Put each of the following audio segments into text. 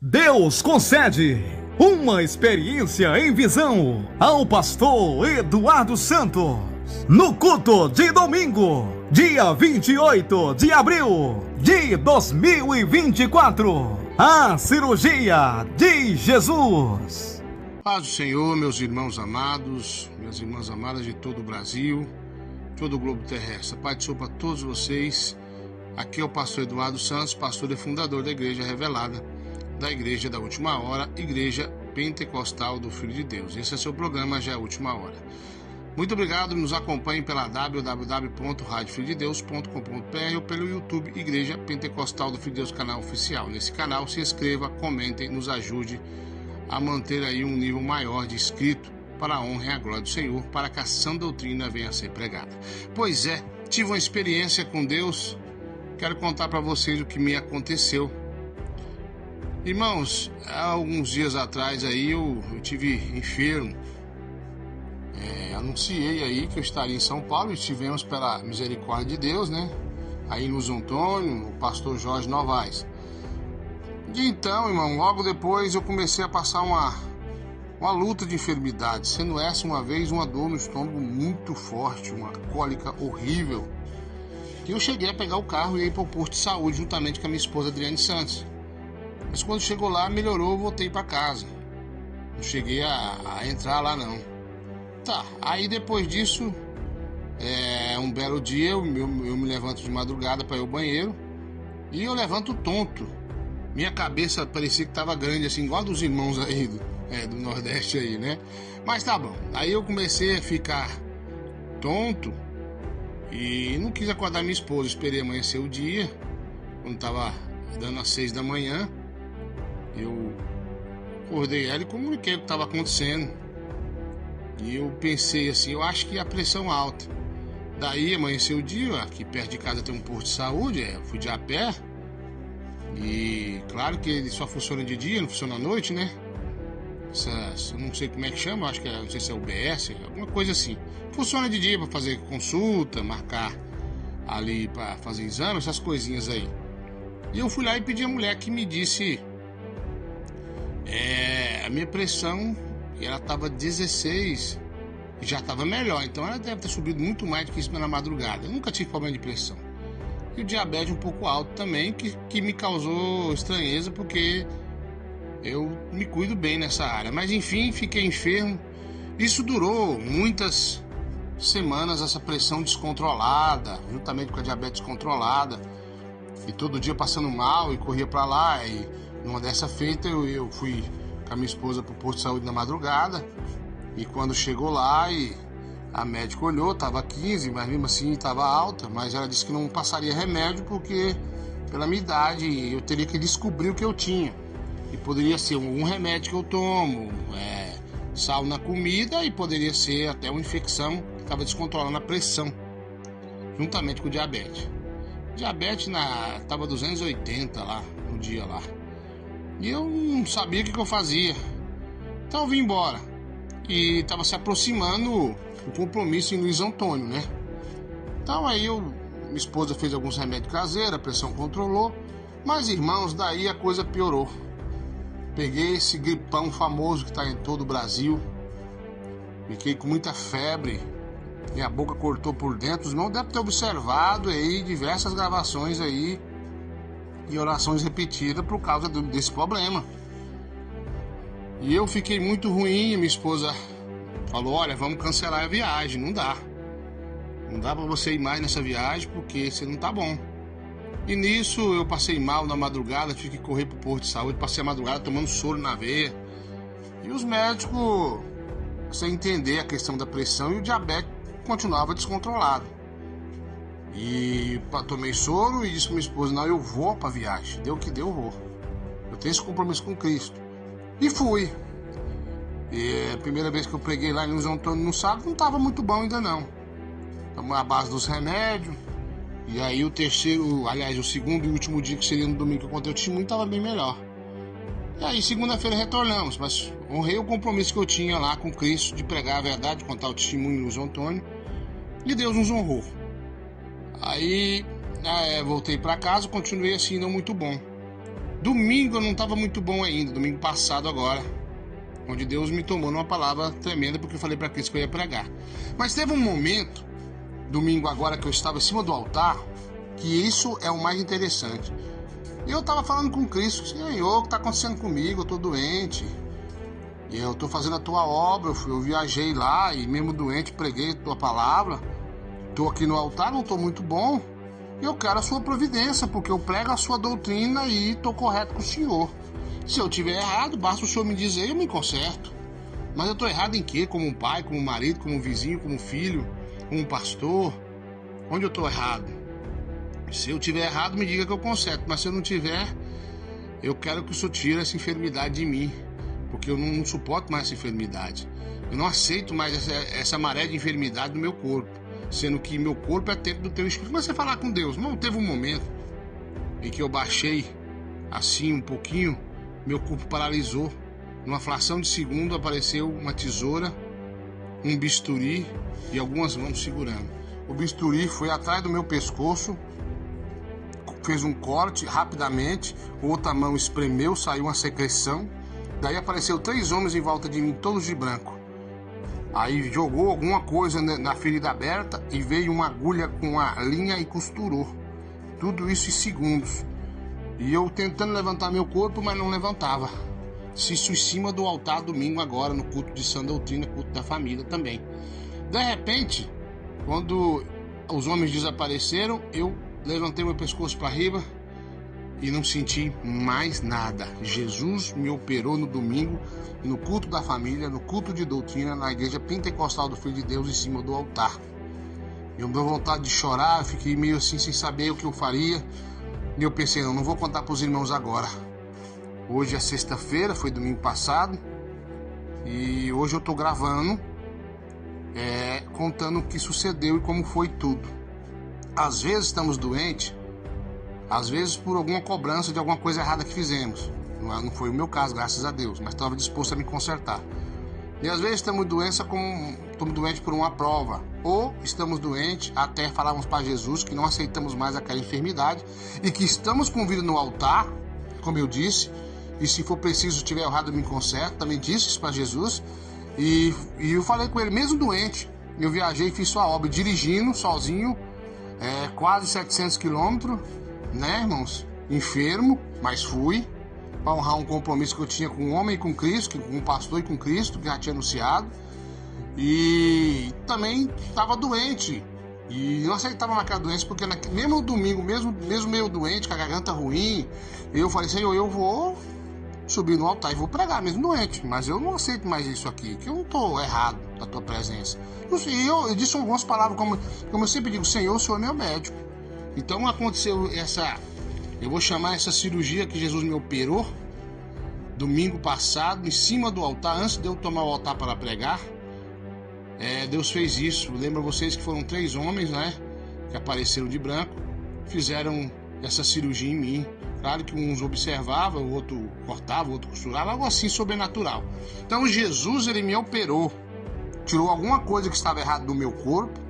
Deus concede uma experiência em visão ao pastor Eduardo Santos no culto de domingo, dia 28 de abril de 2024, a cirurgia de Jesus. Paz do Senhor, meus irmãos amados, minhas irmãs amadas de todo o Brasil, todo o globo terrestre. Pai do Senhor para todos vocês. Aqui é o pastor Eduardo Santos, pastor e fundador da Igreja Revelada, da Igreja da Última Hora, Igreja Pentecostal do Filho de Deus. Esse é seu programa, já é a Última Hora. Muito obrigado, nos acompanhem pela www.radiofilhodedeus.com.br ou pelo YouTube Igreja Pentecostal do Filho de Deus, canal oficial. Nesse canal, se inscreva, comentem, nos ajude a manter aí um nível maior de inscrito para a honra e a glória do Senhor, para que a sã doutrina venha a ser pregada. Pois é, tive uma experiência com Deus, quero contar para vocês o que me aconteceu. Irmãos, há alguns dias atrás aí eu tive enfermo, anunciei aí que eu estaria em São Paulo, estivemos pela misericórdia de Deus, né? Aí no Luiz Antônio, o pastor Jorge Novaes. E então, irmão, logo depois eu comecei a passar uma luta de enfermidade, sendo essa uma vez uma dor no estômago muito forte, uma cólica horrível. E eu cheguei a pegar o carro e ir para o posto de saúde juntamente com a minha esposa Adriane Santos. Mas quando chegou lá, melhorou, eu voltei para casa. Não cheguei a entrar lá não. Tá, aí depois disso, um belo dia eu me levanto de madrugada para ir ao banheiro e eu levanto tonto. Minha cabeça parecia que estava grande, assim, igual a dos irmãos aí do Nordeste aí, né? Mas tá bom. Aí eu comecei a ficar tonto e não quis acordar minha esposa. Esperei amanhecer o dia, quando estava dando às 6 da manhã. Eu acordei ela e comuniquei o que estava acontecendo. E eu pensei assim, eu acho que a pressão alta. Daí amanheceu o dia, aqui perto de casa tem um posto de saúde, eu fui de a pé. E claro que ele só funciona de dia, não funciona à noite, né? Eu não sei como é que chama, acho que não sei se é UBS, alguma coisa assim. Funciona de dia para fazer consulta, marcar ali para fazer exame, essas coisinhas aí. E eu fui lá e pedi a mulher que me disse a minha pressão, ela estava 16, já estava melhor, então ela deve ter subido muito mais do que isso na madrugada. Eu nunca tive problema de pressão. E o diabetes um pouco alto também, que me causou estranheza, porque eu me cuido bem nessa área. Mas enfim, fiquei enfermo. Isso durou muitas semanas, essa pressão descontrolada, juntamente com a diabetes controlada. E todo dia passando mal e corria para lá. E numa dessa feita eu fui com a minha esposa pro posto de saúde na madrugada. E quando chegou lá e a médica olhou, estava 15, mas mesmo assim estava alta. Mas ela disse que não passaria remédio porque pela minha idade eu teria que descobrir o que eu tinha. E poderia ser um remédio que eu tomo, sal na comida, e poderia ser até uma infecção que estava descontrolando a pressão, juntamente com o diabetes. O diabetes estava 280 lá no dia lá. E eu não sabia o que eu fazia. Então eu vim embora. E estava se aproximando o compromisso em Luiz Antônio, né? Então aí minha esposa fez alguns remédios caseiros, a pressão controlou. Mas irmãos, daí a coisa piorou. Peguei esse gripão famoso que está em todo o Brasil. Fiquei com muita febre. Minha boca cortou por dentro. Os irmãos devem ter observado aí diversas gravações aí e orações repetidas por causa desse problema. E eu fiquei muito ruim. Minha esposa falou: olha, vamos cancelar a viagem. Não dá para você ir mais nessa viagem porque você não tá bom. E nisso eu passei mal na madrugada, tive que correr pro posto de saúde, passei a madrugada tomando soro na veia. E os médicos, sem entender a questão da pressão, e o diabetes continuava descontrolado. E tomei soro e disse pra minha esposa: não, eu vou pra viagem, deu o que deu, eu vou. Eu tenho esse compromisso com Cristo. E fui. E a primeira vez que eu preguei lá em Luiz Antônio no sábado, não estava muito bom ainda não. Tomei a base dos remédios. E aí o segundo e último dia, que seria no domingo que eu contei o testemunho, estava bem melhor. E aí segunda-feira retornamos, mas honrei o compromisso que eu tinha lá com Cristo de pregar a verdade, de contar o testemunho em Luiz Antônio. E Deus nos honrou. Aí voltei para casa, continuei assim, não muito bom. Domingo eu não estava muito bom ainda, domingo passado agora, onde Deus me tomou numa palavra tremenda, porque eu falei para Cristo que eu ia pregar. Mas teve um momento, domingo agora, que eu estava em cima do altar, que isso é o mais interessante. Eu estava falando com Cristo: Senhor, o que está acontecendo comigo? Eu estou doente, eu estou fazendo a tua obra, eu viajei lá e mesmo doente preguei a tua palavra, estou aqui no altar, não estou muito bom, eu quero a sua providência, porque eu prego a sua doutrina e estou correto com o Senhor. Se eu estiver errado, basta o Senhor me dizer e eu me conserto. Mas eu estou errado em quê? Como um pai, como um marido, como um vizinho, como um filho, como um pastor? Onde eu estou errado? Se eu estiver errado, me diga que eu conserto. Mas se eu não tiver, eu quero que o Senhor tire essa enfermidade de mim, porque eu não suporto mais essa enfermidade. Eu não aceito mais essa maré de enfermidade no meu corpo, sendo que meu corpo é templo do teu espírito. Mas você falar com Deus, não teve um momento em que eu baixei assim um pouquinho, meu corpo paralisou. Numa fração de segundo apareceu uma tesoura, um bisturi e algumas mãos segurando. O bisturi foi atrás do meu pescoço, fez um corte rapidamente, outra mão espremeu, saiu uma secreção. Daí apareceu 3 homens em volta de mim, todos de branco. Aí jogou alguma coisa na ferida aberta e veio uma agulha com a linha e costurou. Tudo isso em segundos. E eu tentando levantar meu corpo, mas não levantava. Isso em cima do altar domingo agora, no culto de sã doutrina, culto da família também. De repente, quando os homens desapareceram, eu levantei meu pescoço para riba e não senti mais nada. Jesus me operou no domingo, no culto da família, no culto de doutrina, na igreja pentecostal do Filho de Deus, em cima do altar. Eu me deu vontade de chorar, fiquei meio assim sem saber o que eu faria. E eu pensei, não vou contar para os irmãos agora. Hoje é sexta-feira, foi domingo passado, e hoje eu estou gravando, contando o que sucedeu e como foi tudo. Às vezes estamos doentes, às vezes por alguma cobrança de alguma coisa errada que fizemos. Não foi o meu caso, graças a Deus, mas estava disposto a me consertar. E às vezes estamos doentes por uma prova, ou estamos doentes até falarmos para Jesus que não aceitamos mais aquela enfermidade e que estamos com vida no altar, como eu disse, e se for preciso, se tiver errado, me conserto. Também disse isso para Jesus, e eu falei com ele, mesmo doente, eu viajei e fiz sua obra, dirigindo sozinho, quase 700 quilômetros, né, irmãos? Enfermo, mas fui, para honrar um compromisso que eu tinha com o homem e com Cristo, com o pastor e com Cristo, que já tinha anunciado. E também estava doente, e não aceitava naquela doença, porque mesmo no domingo, mesmo meio doente, com a garganta ruim, eu falei, Senhor, eu vou subir no altar e vou pregar mesmo doente, mas eu não aceito mais isso aqui, que eu não estou errado da tua presença. E eu disse algumas palavras, como eu sempre digo, Senhor, o Senhor é meu médico. Então aconteceu eu vou chamar essa cirurgia que Jesus me operou, domingo passado, em cima do altar, antes de eu tomar o altar para pregar. Deus fez isso. Lembra vocês que foram 3 homens, né, que apareceram de branco, fizeram essa cirurgia em mim. Claro que uns observavam, o outro cortava, o outro costurava, algo assim sobrenatural. Então Jesus, ele me operou, tirou alguma coisa que estava errada do meu corpo,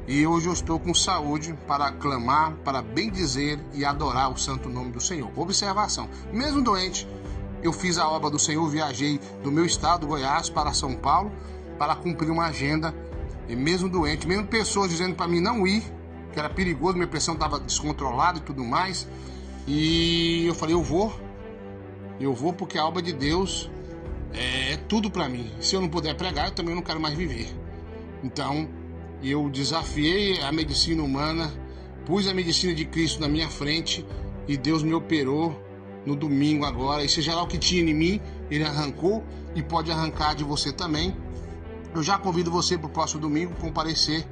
e hoje eu estou com saúde para clamar, para bendizer e adorar o santo nome do Senhor. Observação, mesmo doente, eu fiz a obra do Senhor, viajei do meu estado, Goiás, para São Paulo, para cumprir uma agenda, e mesmo doente, mesmo pessoas dizendo para mim não ir, que era perigoso, minha pressão estava descontrolada e tudo mais, e eu falei, eu vou porque a obra de Deus é tudo para mim. Se eu não puder pregar, eu também não quero mais viver. Então, eu desafiei a medicina humana, pus a medicina de Cristo na minha frente, e Deus me operou no domingo agora, e seja lá o que tinha em mim, Ele arrancou, e pode arrancar de você também. Eu já convido você para o próximo domingo comparecer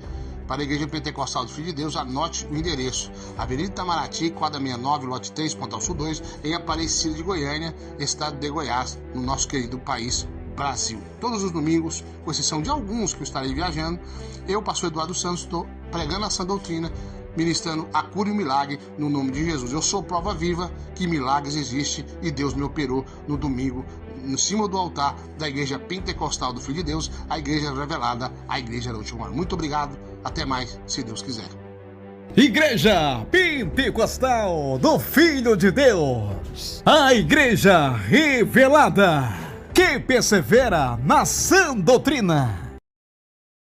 para a Igreja Pentecostal do Filho de Deus. Anote o endereço: Avenida Itamaraty, quadra 69, lote 3, Pontal Sul 2, em Aparecida de Goiânia, estado de Goiás, no nosso querido país Brasil. Todos os domingos, com exceção de alguns que eu estarei viajando, eu, pastor Eduardo Santos, estou pregando a sã doutrina, ministrando a cura e o milagre no nome de Jesus. Eu sou prova viva que milagres existem, e Deus me operou no domingo, em cima do altar da Igreja Pentecostal do Filho de Deus, a Igreja Revelada, a Igreja da Última Hora. Muito obrigado, até mais, se Deus quiser. Igreja Pentecostal do Filho de Deus, a igreja revelada, que persevera na sã doutrina.